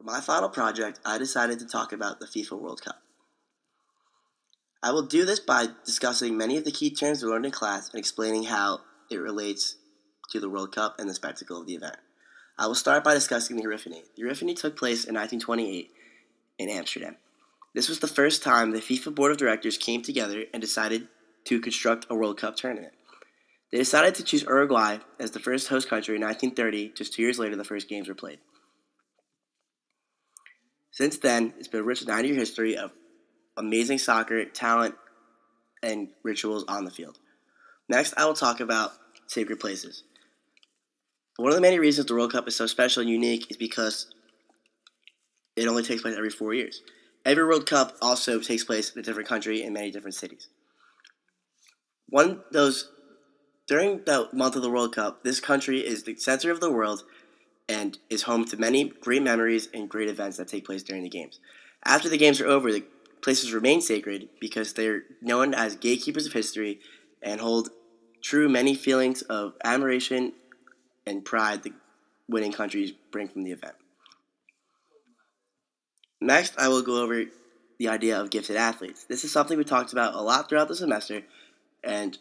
For my final project, I decided to talk about the FIFA World Cup. I will do this by discussing many of the key terms we learned in class and explaining how it relates to the World Cup and the spectacle of the event. I will start by discussing the Euryphany. The Euryphany took place in 1928 in Amsterdam. This was the first time the FIFA Board of Directors came together and decided to construct a World Cup tournament. They decided to choose Uruguay as the first host country in 1930. Just 2 years later, the first games were played. Since then, it's been a rich 90-year history of amazing soccer, talent, and rituals on the field. Next, I will talk about sacred places. One of the many reasons the World Cup is so special and unique is because it only takes place every 4 years. Every World Cup also takes place in a different country in many different cities. During the month of the World Cup, this country is the center of the world and is home to many great memories and great events that take place during the games. After the games are over, the places remain sacred because they're known as gatekeepers of history and hold true many feelings of admiration and pride the winning countries bring from the event. Next, I will go over the idea of gifted athletes. This is something we talked about a lot throughout the semester and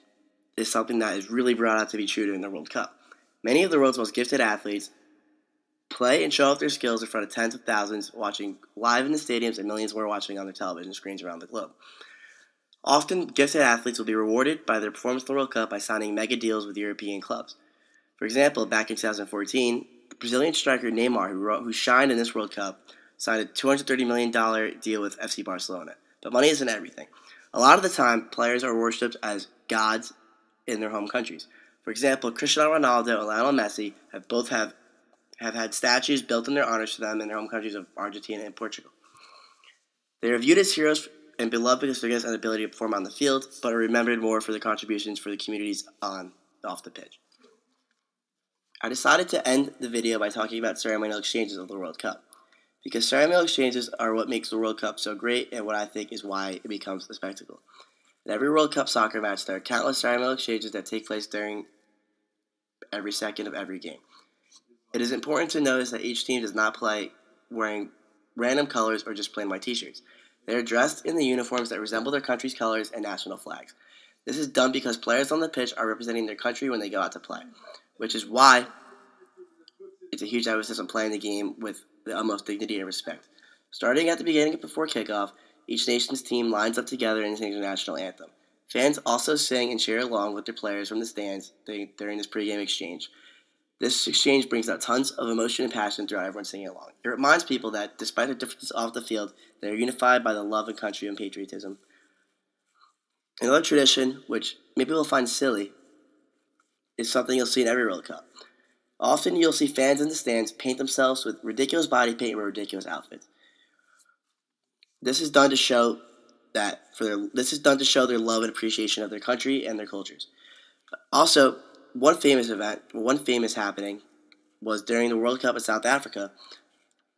is something that is really brought out to be true during the World Cup. Many of the world's most gifted athletes play and show off their skills in front of tens of thousands watching live in the stadiums and millions more watching on their television screens around the globe. Often, gifted athletes will be rewarded by their performance in the World Cup by signing mega deals with European clubs. For example, back in 2014, the Brazilian striker Neymar, who shined in this World Cup, signed a $230 million deal with FC Barcelona. But money isn't everything. A lot of the time, players are worshipped as gods in their home countries. For example, Cristiano Ronaldo and Lionel Messi have had statues built in their honors to them in their home countries of Argentina and Portugal. They are viewed as heroes and beloved because of their gifts and ability to perform on the field, but are remembered more for their contributions for the communities off the pitch. I decided to end the video by talking about ceremonial exchanges of the World Cup, because ceremonial exchanges are what makes the World Cup so great and what I think is why it becomes a spectacle. In every World Cup soccer match, there are countless ceremonial exchanges that take place during every second of every game. It is important to notice that each team does not play wearing random colors or just plain white t-shirts. They are dressed in the uniforms that resemble their country's colors and national flags. This is done because players on the pitch are representing their country when they go out to play, which is why it's a huge emphasis on playing the game with the utmost dignity and respect. Starting at the beginning and before kickoff, each nation's team lines up together and sings their national anthem. Fans also sing and cheer along with their players from the stands during this pregame exchange. This exchange brings out tons of emotion and passion throughout everyone singing along. It reminds people that, despite their differences off the field, they are unified by the love of country and patriotism. Another tradition, which maybe we'll find silly, is something you'll see in every World Cup. Often you'll see fans in the stands paint themselves with ridiculous body paint or ridiculous outfits. This is done to show their love and appreciation of their country and their cultures. Also, one famous happening was during the World Cup in South Africa.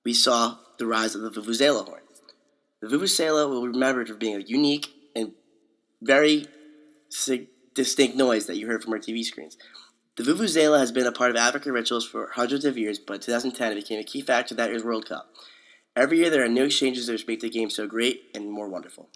We saw the rise of the vuvuzela horn. The vuvuzela will be remembered for being a unique and very distinct noise that you heard from our TV screens. The vuvuzela has been a part of African rituals for hundreds of years, but in 2010 it became a key factor of that year's World Cup. Every year there are new exchanges which make the game so great and more wonderful.